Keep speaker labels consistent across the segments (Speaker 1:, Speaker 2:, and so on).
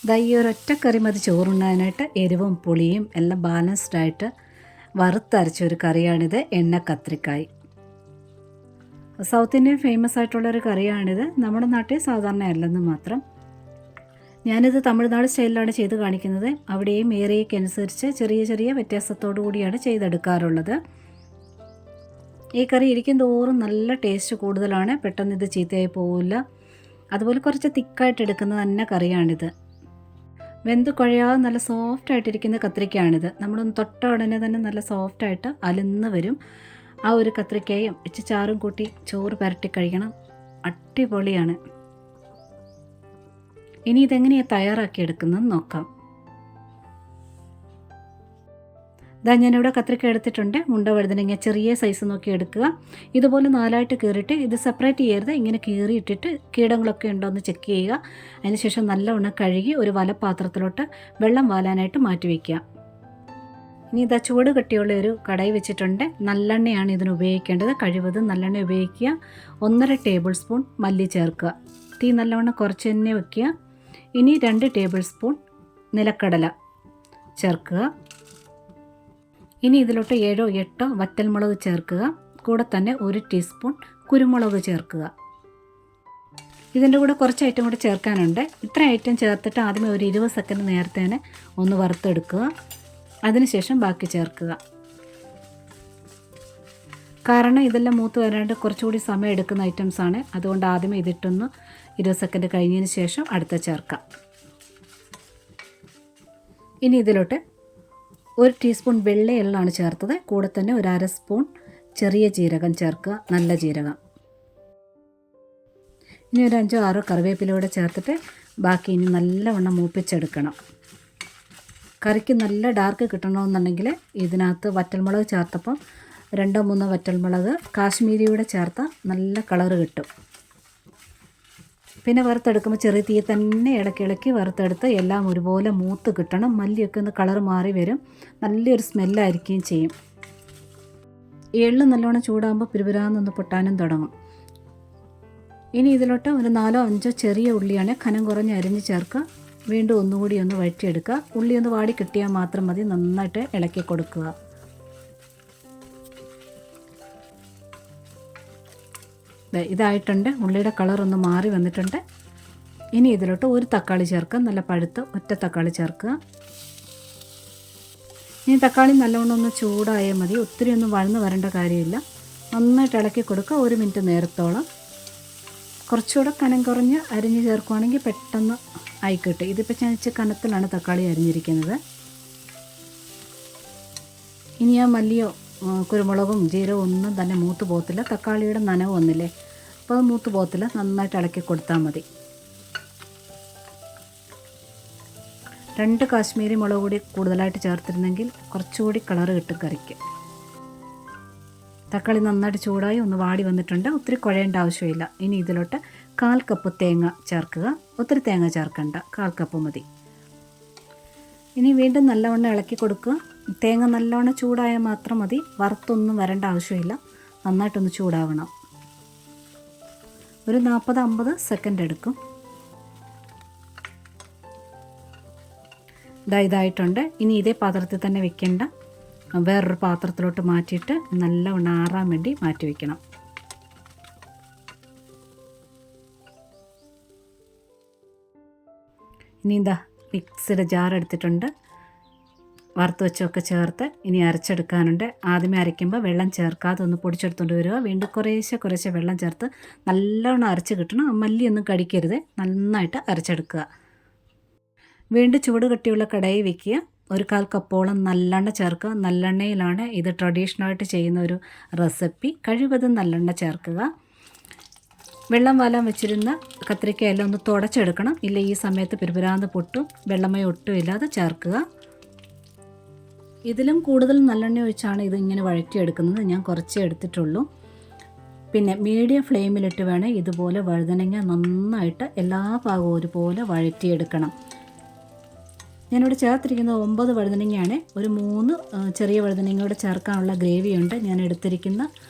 Speaker 1: ദാ ഈ ഒരൊറ്റ കറി മതി ചോറുണ്ണാനായിട്ട്. എരിവും പുളിയും എല്ലാം ബാലൻസ്ഡായിട്ട് വറുത്തരച്ച ഒരു കറിയാണിത്, എണ്ണ കത്രിക്കായ്. സൗത്ത് ഇന്ത്യൻ ഫേമസ് ആയിട്ടുള്ളൊരു കറിയാണിത്. നമ്മുടെ നാട്ടിൽ സാധാരണ അല്ലെന്ന് മാത്രം. ഞാനിത് തമിഴ്നാട് സ്റ്റൈലിലാണ് ചെയ്ത് കാണിക്കുന്നത്. അവിടെയും ഏരിയയ്ക്കനുസരിച്ച് ചെറിയ ചെറിയ വ്യത്യാസത്തോടു കൂടിയാണ് ചെയ്തെടുക്കാറുള്ളത്. ഈ കറി ഇരിക്കും തോറും നല്ല ടേസ്റ്റ് കൂടുതലാണ്. പെട്ടെന്ന് ഇത് ചീത്തയായി പോവില്ല. അതുപോലെ കുറച്ച് തിക്കായിട്ട് എടുക്കുന്ന തന്നെ കറിയാണിത്. വെന്ത് കുഴയാതെ നല്ല സോഫ്റ്റായിട്ടിരിക്കുന്ന കത്രിക്കയാണിത്. നമ്മളൊന്ന് തൊട്ട ഉടനെ തന്നെ നല്ല സോഫ്റ്റായിട്ട് അലന്ന് വരും. ആ ഒരു കത്രിക്കയും ഇച്ചിരി ചാറും കൂട്ടി ചോറ് പുരട്ടി കഴിക്കണം. അടിപൊളിയാണ്. ഇനി ഇതെങ്ങനെയാണ് തയ്യാറാക്കിയെടുക്കുന്നതെന്ന് നോക്കാം. ഇതാ ഞാനിവിടെ കത്രിക്ക എടുത്തിട്ടുണ്ട്. മുണ്ട വഴുതനങ്ങ ചെറിയ സൈസ് നോക്കി എടുക്കുക. ഇതുപോലെ നാലായിട്ട് കീറിയിട്ട് ഇത് സെപ്പറേറ്റ് ചെയ്യരുത്. ഇങ്ങനെ കീറിയിട്ടിട്ട് കീടങ്ങളൊക്കെ ഉണ്ടോ എന്ന് ചെക്ക് ചെയ്യുക. അതിനുശേഷം നല്ലവണ്ണം കഴുകി ഒരു വലപ്പാത്രത്തിലോട്ട് വെള്ളം വാലാനായിട്ട് മാറ്റി വയ്ക്കുക. ഇനി ഇതാ ചൂട് കട്ടിയുള്ള ഒരു കടായി വെച്ചിട്ടുണ്ട്. നല്ലെണ്ണയാണ് ഇതിന് ഉപയോഗിക്കേണ്ടത്. കഴിവതും നല്ലെണ്ണ ഉപയോഗിക്കുക. 1.5 ടേബിൾ സ്പൂൺ മല്ലി ചേർക്കുക. തീ നല്ലവണ്ണം കുറച്ച് തന്നെ വയ്ക്കുക. ഇനി 2 ടേബിൾ സ്പൂൺ നിലക്കടല ചേർക്കുക. ഇനി ഇതിലോട്ട് 7 8 വറ്റൽമുളക് ചേർക്കുക. കൂടെ തന്നെ 1 ടീസ്പൂൺ കുരുമുളക് ചേർക്കുക. ഇതിൻ്റെ കൂടെ കുറച്ച് ഐറ്റം കൂടെ ചേർക്കാനുണ്ട്. ഇത്ര ഐറ്റം ചേർത്തിട്ട് ആദ്യമേ ഒരു 20 സെക്കൻഡ് നേരത്തെ തന്നെ ഒന്ന് വറുത്തെടുക്കുക. അതിനുശേഷം ബാക്കി ചേർക്കുക. കാരണം ഇതെല്ലാം മൂത്ത് വരാണ്ട് കുറച്ചുകൂടി സമയം എടുക്കുന്ന ഐറ്റംസാണ്. അതുകൊണ്ട് ആദ്യമേ ഇതിട്ടൊന്ന് 20 സെക്കൻഡ് കഴിഞ്ഞതിന് ശേഷം അടുത്ത ചേർക്കാം. ഇനി ഇതിലോട്ട് 1 ടീസ്പൂൺ വെള്ള എള്ളാണ് ചേർത്തത്. കൂടെ തന്നെ 1/2 സ്പൂൺ ചെറിയ ജീരകം ചേർക്കുക, നല്ല ജീരകം. ഇനി ഒരു 5 6 കറിവേപ്പിലൂടെ ചേർത്തിട്ട് ബാക്കി ഇനി നല്ലവണ്ണം മൂപ്പിച്ചെടുക്കണം. കറിക്ക് നല്ല ഡാർക്ക് കിട്ടണമെന്നുണ്ടെങ്കിൽ ഇതിനകത്ത് വറ്റൽമുളക് ചേർത്തപ്പം 2 3 വറ്റൽമുളക് കാശ്മീരിയുടെ ചേർത്താൽ നല്ല കളറ് കിട്ടും. പിന്നെ വറുത്തെടുക്കുമ്പോൾ ചെറിയ തീ തന്നെ ഇളക്കി വറുത്തെടുത്ത് എല്ലാം ഒരുപോലെ മൂത്ത് കിട്ടണം. മല്ലിയൊക്കെ ഒന്ന് കളർ മാറി വരും. നല്ലൊരു സ്മെല്ലായിരിക്കുകയും ചെയ്യും. എള്ള് നല്ലോണം ചൂടാകുമ്പോൾ പിരുപിരാന്നൊന്ന് പൊട്ടാനും തുടങ്ങും. ഇനി ഇതിലോട്ട് ഒരു 4 5 ചെറിയ ഉള്ളിയാണ് കനം കുറഞ്ഞ് അരിഞ്ഞ് ചേർക്കുക. വീണ്ടും ഒന്നുകൂടി ഒന്ന് വഴറ്റിയെടുക്കുക. ഉള്ളി ഒന്ന് വാടി കിട്ടിയാൽ മാത്രം മതി. നന്നായിട്ട് ഇളക്കി കൊടുക്കുക. ഇതായിട്ടുണ്ട്. ഉള്ളിയുടെ കളറൊന്ന് മാറി വന്നിട്ടുണ്ട്. ഇനി ഇതിലോട്ട് 1 തക്കാളി ചേർക്കുക. നല്ല പഴുത്ത് ഒറ്റ തക്കാളി ചേർക്കുക. ഇനി തക്കാളി നല്ലവണ്ണം ഒന്ന് ചൂടായാൽ മതി. ഒത്തിരി ഒന്നും വഴന്ന് വരേണ്ട കാര്യമില്ല. നന്നായിട്ട് ഇളക്കി കൊടുക്കുക 1 മിനിറ്റ് നേരത്തോളം. കുറച്ചുകൂടെ കനം കുറഞ്ഞ് അരിഞ്ഞ് ചേർക്കുകയാണെങ്കിൽ പെട്ടെന്ന് ആയിക്കിട്ടും. ഇതിപ്പോൾ ഞാൻ ഇച്ചിരി കനത്തിലാണ് തക്കാളി അരിഞ്ഞിരിക്കുന്നത്. ഇനി ആ മല്ലിയോ കുരുമുളകും ജീരകവും ഒന്നും തന്നെ മൂത്ത് പോകത്തില്ല. തക്കാളിയുടെ നനവ് വന്നില്ലേ, അപ്പോൾ അത് മൂത്ത് പോകത്തില്ല. നന്നായിട്ട് ഇളക്കി കൊടുത്താൽ മതി. 2 കാശ്മീരി മുളക് കൂടി കൂടുതലായിട്ട് ചേർത്തിരുന്നെങ്കിൽ കുറച്ചുകൂടി കളറ് കിട്ടും കറിക്ക്. തക്കാളി നന്നായിട്ട് ചൂടായി ഒന്ന് വാടി വന്നിട്ടുണ്ട്. ഒത്തിരി കുഴയേണ്ട ആവശ്യമില്ല. ഇനി ഇതിലോട്ട് 1/4 കപ്പ് തേങ്ങ ചേർക്കുക. ഒത്തിരി തേങ്ങ ചേർക്കണ്ട, 1/4 കപ്പ് മതി. ഇനി വീണ്ടും നല്ലവണ്ണം ഇളക്കി കൊടുക്കുക. തേങ്ങ നല്ലവണ്ണം ചൂടായാൽ മാത്രം മതി. വറുത്തൊന്നും വരേണ്ട ആവശ്യമില്ല. നന്നായിട്ടൊന്ന് ചൂടാവണം. ഒരു 40-50 സെക്കൻഡ് എടുക്കും. ഇതായിട്ടുണ്ട്. ഇനി ഇതേ പാത്രത്തിൽ തന്നെ വെക്കേണ്ട, വേറൊരു പാത്രത്തിലോട്ട് മാറ്റിയിട്ട് നല്ലവണ്ണം ആറാൻ വേണ്ടി മാറ്റി വയ്ക്കണം. ഇനി എന്താ മിക്സിയുടെ ജാർ എടുത്തിട്ടുണ്ട്. വറുത്ത് വെച്ചൊക്കെ ചേർത്ത് ഇനി അരച്ചെടുക്കാനുണ്ട്. ആദ്യമേ അരയ്ക്കുമ്പോൾ വെള്ളം ചേർക്കാതെ ഒന്ന് പൊടിച്ചെടുത്തുകൊണ്ട് വരിക. വീണ്ടും കുറേശ്ശെ വെള്ളം ചേർത്ത് നല്ലവണ്ണം അരച്ച് കിട്ടണം. മല്ലിയൊന്നും കടിക്കരുത്. നന്നായിട്ട് അരച്ചെടുക്കുക. വീണ്ടും ചൂട് കട്ടിയുള്ള കടായി വയ്ക്കുക. ഒരു 1/4 കപ്പോളം നല്ലെണ്ണ ചേർക്കുക. നല്ലെണ്ണയിലാണ് ഇത് ട്രഡീഷണലായിട്ട് ചെയ്യുന്ന ഒരു റെസിപ്പി. കഴിവതും നല്ലെണ്ണ ചേർക്കുക. വെള്ളം വാലാൻ വെച്ചിരുന്ന കത്രിക്കയെല്ലാം ഒന്ന് തുടച്ചെടുക്കണം. ഇല്ല ഈ സമയത്ത് പിരുപിരാന്ന് പൊട്ടും. വെള്ളമയം ഒട്ടും ഇല്ലാതെ ചേർക്കുക. ഇതിലും കൂടുതൽ നല്ലെണ്ണ ഒഴിച്ചാണ് ഇതിങ്ങനെ വഴറ്റിയെടുക്കുന്നത്. ഞാൻ കുറച്ചേ എടുത്തിട്ടുള്ളൂ. പിന്നെ മീഡിയം ഫ്ലെയിമിലിട്ട് വേണം ഇതുപോലെ വഴുതനങ്ങ നന്നായിട്ട് എല്ലാ ഭാഗവും ഒരുപോലെ വഴറ്റിയെടുക്കണം. ഞാനിവിടെ ചേർത്തിരിക്കുന്നത് 9 വഴുതനങ്ങയാണ്. ഒരു 3 ചെറിയ വഴുതനങ്ങയോടെ ചേർക്കാനുള്ള ഗ്രേവിയുണ്ട് ഞാൻ എടുത്തിരിക്കുന്ന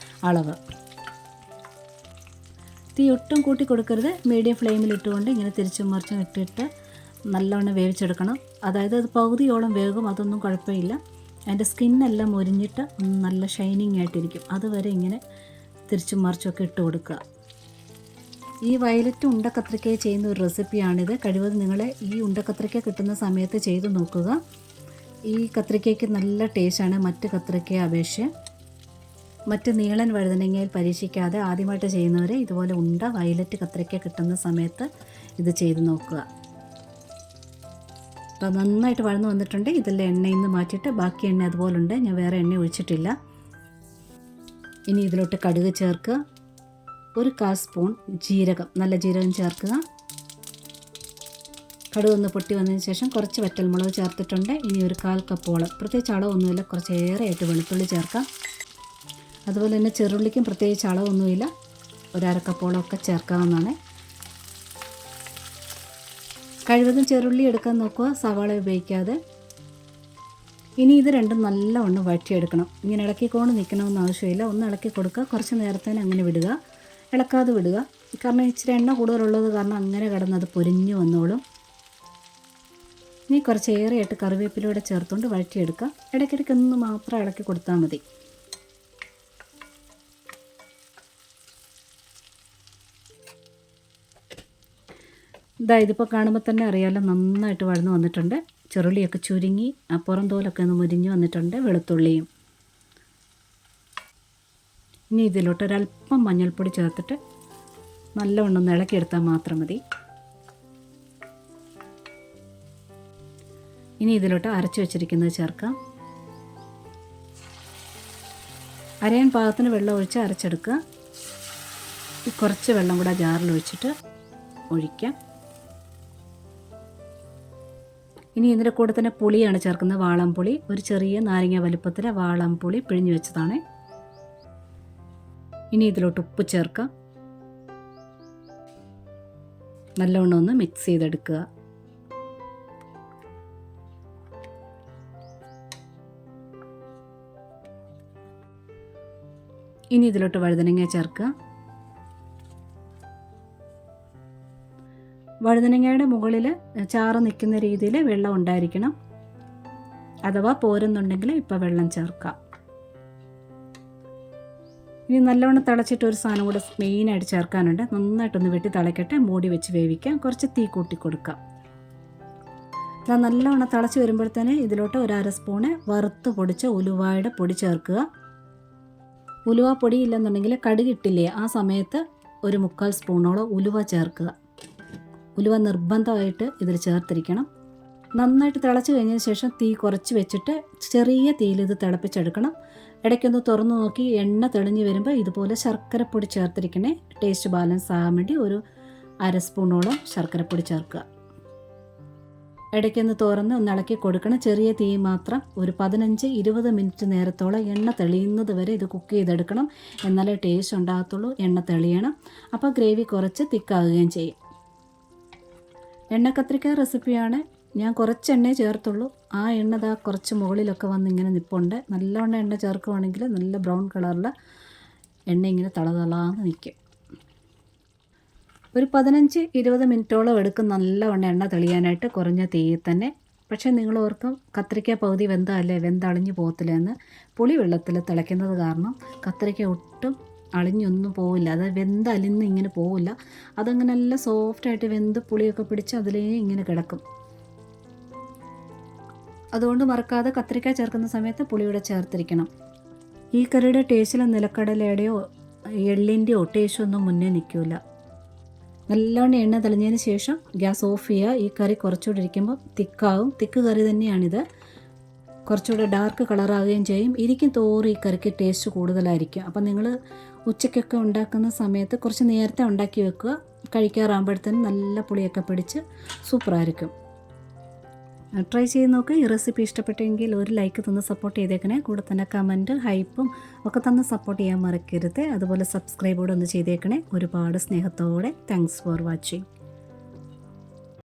Speaker 1: അളവ്. തീ ഒട്ടും കൂട്ടി കൊടുക്കരുത്. മീഡിയം ഫ്ലെയിമിലിട്ടുകൊണ്ട് ഇങ്ങനെ തിരിച്ചും മറിച്ചും ഇട്ടിട്ട് നല്ലവണ്ണം വേവിച്ചെടുക്കണം. അതായത് അത് പകുതിയോളം വേകും, അതൊന്നും കുഴപ്പമില്ല. അതിൻ്റെ സ്കിന്നെല്ലാം മുരിഞ്ഞിട്ട് നല്ല ഷൈനിങ് ആയിട്ടിരിക്കും. അതുവരെ ഇങ്ങനെ തിരിച്ചും മറിച്ചൊക്കെ ഇട്ട് കൊടുക്കുക. ഈ വയലറ്റ് ഉണ്ടക്കത്രിക്ക ചെയ്യുന്ന ഒരു റെസിപ്പിയാണിത്. കഴിവതും നിങ്ങൾ ഈ ഉണ്ടക്കത്രിക്ക കിട്ടുന്ന സമയത്ത് ചെയ്ത് നോക്കുക. ഈ കത്രിക്കയ്ക്ക് നല്ല ടേസ്റ്റാണ് മറ്റ് കത്രിക്കയെ അപേക്ഷിച്ച്. മറ്റ് നീളൻ വഴുതനങ്ങയിൽ പരീക്ഷിക്കാതെ ആദ്യമായിട്ട് ചെയ്യുന്നവരെ ഇതുപോലെ വയലറ്റ് കത്രിക്ക കിട്ടുന്ന സമയത്ത് ഇത് ചെയ്ത് നോക്കുക. അപ്പോൾ നന്നായിട്ട് വഴന്ന് വന്നിട്ടുണ്ട്. ഇതെല്ലാം എണ്ണയിൽ നിന്ന് മാറ്റിയിട്ട് ബാക്കി എണ്ണ അതുപോലെ ഉണ്ട്, ഞാൻ വേറെ എണ്ണ ഒഴിച്ചിട്ടില്ല. ഇനി ഇതിലോട്ട് കടുക് ചേർക്കുക. 1/4 സ്പൂൺ ജീരകം, നല്ല ജീരകം ചേർക്കുക. കടുക് ഒന്ന് പൊട്ടി വന്നതിന് ശേഷം കുറച്ച് വറ്റൽമുളക് ചേർത്തിട്ടുണ്ട്. ഇനി ഒരു 1/4 കപ്പോളം, പ്രത്യേകിച്ച് അളവൊന്നുമില്ല, കുറച്ച് ഏറെയായിട്ട് വെളുത്തുള്ളി ചേർക്കാം. അതുപോലെ തന്നെ ചെറുള്ളിക്കും പ്രത്യേകിച്ച് അളവൊന്നുമില്ല, 1/2 കപ്പോളമൊക്കെ ചേർക്കാവുന്നതാണ്. കഴിവതും ചെറുള്ളി എടുക്കാൻ നോക്കുക, സവാള ഉപയോഗിക്കാതെ. ഇനി ഇത് രണ്ടും നല്ലവണ്ണം വഴറ്റിയെടുക്കണം. ഇങ്ങനെ ഇളക്കിക്കൊണ്ട് നിൽക്കണമെന്ന് ആവശ്യമില്ല, ഒന്ന് ഇളക്കി കൊടുക്കുക. കുറച്ച് നേരത്തേന് അങ്ങനെ വിടുക, ഇളക്കാതെ വിടുക. കാരണം ഇച്ചിരി എണ്ണ കൂടുതലുള്ളത് കാരണം അങ്ങനെ കിടന്നത് പൊരിഞ്ഞു വന്നോളും. ഇനി കുറച്ച് ഏറെയായിട്ട് കറിവേപ്പിലൂടെ ചേർത്തുകൊണ്ട് വഴറ്റിയെടുക്കുക. ഇടയ്ക്കിടയ്ക്ക് ഒന്ന് മാത്രം ഇളക്കി കൊടുത്താൽ മതി. ഇതിപ്പോൾ കാണുമ്പോൾ തന്നെ അറിയാമല്ലോ, നന്നായിട്ട് വഴന്ന് വന്നിട്ടുണ്ട്. ചെറുള്ളിയൊക്കെ ചുരുങ്ങി പുറം തോലൊക്കെ ഒന്ന് മുരിഞ്ഞ് വന്നിട്ടുണ്ട്. വെളുത്തുള്ളിയും. ഇനി ഇതിലോട്ട് ഒരല്പം മഞ്ഞൾപ്പൊടി ചേർത്തിട്ട് നല്ലവണ്ണം ഒന്ന് ഇളക്കിയെടുത്താൽ മാത്രം മതി. ഇനി ഇതിലോട്ട് അരച്ച് വെച്ചിരിക്കുന്നത് ചേർക്കാം. അരയാൻ പാകത്തിന് വെള്ളം ഒഴിച്ച് അരച്ചെടുക്കുക. കുറച്ച് വെള്ളം കൂടെ ജാറിൽ ഒഴിച്ചിട്ട് ഒഴിക്കാം. ഇനി ഇതിൻ്റെ കൂടെ തന്നെ പുളിയാണ് ചേർക്കുന്നത്, വാളംപുളി. ഒരു ചെറിയ നാരങ്ങ വലുപ്പത്തിലെ വാളംപുളി പിഴിഞ്ഞു വെച്ചതാണ്. ഇനി ഇതിലോട്ട് ഉപ്പ് ചേർക്കാം. നല്ലവണ്ണം ഒന്ന് മിക്സ് ചെയ്തെടുക്കുക. ഇനി ഇതിലോട്ട് വഴുതനങ്ങ ചേർക്കുക. വഴുതനങ്ങയുടെ മുകളിൽ ചാറ് നിൽക്കുന്ന രീതിയിൽ വെള്ളം ഉണ്ടായിരിക്കണം. അഥവാ പോരുന്നുണ്ടെങ്കിൽ ഇപ്പോൾ വെള്ളം ചേർക്കാം. ഇനി നല്ലവണ്ണം തിളച്ചിട്ട് ഒരു സാധനം കൂടെ മെയിനായിട്ട് ചേർക്കാനുണ്ട്. നന്നായിട്ടൊന്ന് വെട്ടി തിളയ്ക്കട്ടെ, മൂടി വെച്ച് വേവിക്കാം. കുറച്ച് തീ കൂട്ടി കൊടുക്കാം. അത് നല്ലവണ്ണം തിളച്ച് വരുമ്പോഴത്തേന് ഇതിലോട്ട് 1/2 സ്പൂണ് വറുത്ത് പൊടിച്ച ഉലുവയുടെ പൊടി ചേർക്കുക. ഉലുവ പൊടി ഇല്ലെന്നുണ്ടെങ്കിൽ കടുകിട്ടില്ലേ, ആ സമയത്ത് ഒരു 1/4 സ്പൂണോളം ഉലുവ ചേർക്കുക. ഉലുവ നിർബന്ധമായിട്ട് ഇതിൽ ചേർത്തിരിക്കണം. നന്നായിട്ട് തിളച്ച് കഴിഞ്ഞതിന് ശേഷം തീ കുറച്ച് വെച്ചിട്ട് ചെറിയ തീയിൽ ഇത് തിളപ്പിച്ചെടുക്കണം. ഇടയ്ക്കൊന്ന് തുറന്നു നോക്കി എണ്ണ തെളിഞ്ഞ് വരുമ്പോൾ ഇതുപോലെ ശർക്കരപ്പൊടി ചേർത്തിരിക്കണേ. ടേസ്റ്റ് ബാലൻസ് ആകാൻ വേണ്ടി ഒരു 1/2 സ്പൂണോളം ശർക്കരപ്പൊടി ചേർക്കുക. ഇടയ്ക്കൊന്ന് തുറന്ന് ഒന്ന് ഇളക്കി കൊടുക്കണം. ചെറിയ തീ മാത്രം. ഒരു 15-20 മിനിറ്റ് നേരത്തോളം എണ്ണ തെളിയുന്നത് വരെ ഇത് കുക്ക് ചെയ്തെടുക്കണം. എന്നാലേ ടേസ്റ്റ് ഉണ്ടാകത്തുള്ളൂ. എണ്ണ തെളിയണം. അപ്പോൾ ഗ്രേവി കുറച്ച് തിക്കാവുകയും ചെയ്യും. എണ്ണ കത്രിക്ക റെസിപ്പിയാണ്. ഞാൻ കുറച്ച് എണ്ണേ ചേർത്തുള്ളൂ. ആ എണ്ണ കുറച്ച് മുകളിലൊക്കെ വന്ന് ഇങ്ങനെ നിൽപ്പുണ്ട്. നല്ലവണ്ണം എണ്ണ ചേർക്കുവാണെങ്കിൽ നല്ല ബ്രൗൺ കളറിൽ എണ്ണ ഇങ്ങനെ തളതളാന്ന് നിൽക്കും. ഒരു 15-20 മിനിറ്റോളം എടുക്കും നല്ലവണ്ണം എണ്ണ തെളിയാനായിട്ട്, കുറഞ്ഞ തീയിൽ തന്നെ. പക്ഷേ നിങ്ങൾ ഓർക്കും കത്രിക്ക പകുതി വെന്തല്ലേ, വെന്തളിഞ്ഞു പോകത്തില്ല എന്ന്. പുളി വെള്ളത്തിൽ തിളയ്ക്കുന്നത് കാരണം കത്രിക്ക ഒട്ടും അളിഞ്ഞൊന്നും പോവില്ല. അത് വെന്തലിന്ന് ഇങ്ങനെ പോവില്ല. അതങ്ങനെ നല്ല സോഫ്റ്റായിട്ട് വെന്ത് പുളിയൊക്കെ പിടിച്ച് അതിലേ ഇങ്ങനെ കിടക്കും. അതുകൊണ്ട് മറക്കാതെ കത്രിക്ക ചേർക്കുന്ന സമയത്ത് പുളിയുടെ ചേർത്തിരിക്കണം. ഈ കറിയുടെ ടേസ്റ്റിൽ നിലക്കടലയുടെയോ എള്ളിൻ്റെയോ ടേസ്റ്റ് ഒന്നും മുന്നേ നിൽക്കില്ല. നല്ലവണ്ണം എണ്ണ തെളിഞ്ഞതിന് ശേഷം ഗ്യാസ് ഓഫ് ചെയ്യുക. ഈ കറി കുറച്ചുകൂടി ഇരിക്കുമ്പോൾ തിക്കാവും. തിക്ക് കറി തന്നെയാണിത്. കുറച്ചുകൂടെ ഡാർക്ക് കളറാകുകയും ചെയ്യും. ഇരിക്കും തോറും ഈ കറിക്ക് ടേസ്റ്റ് കൂടുതലായിരിക്കും. അപ്പം നിങ്ങൾ ഉച്ചയ്ക്കൊക്കെ ഉണ്ടാക്കുന്ന സമയത്ത് കുറച്ച് നേരത്തെ ഉണ്ടാക്കി വെക്കുക. കഴിക്കാറാകുമ്പോഴത്തേനും നല്ല പുളിയൊക്കെ പിടിച്ച് സൂപ്പറായിരിക്കും. ട്രൈ ചെയ്ത് നോക്കുക. ഈ റെസിപ്പി ഇഷ്ടപ്പെട്ടെങ്കിൽ ഒരു ലൈക്ക് തന്ന് സപ്പോർട്ട് ചെയ്തേക്കണേ. കൂടെ തന്നെ കമൻറ്റ് ഹൈപ്പും ഒക്കെ തന്ന് സപ്പോർട്ട് ചെയ്യാൻ മറക്കരുത്. അതുപോലെ സബ്സ്ക്രൈബ് കൂടെ ഒന്ന് ചെയ്തേക്കണേ. ഒരുപാട് സ്നേഹത്തോടെ. Thanks for watching.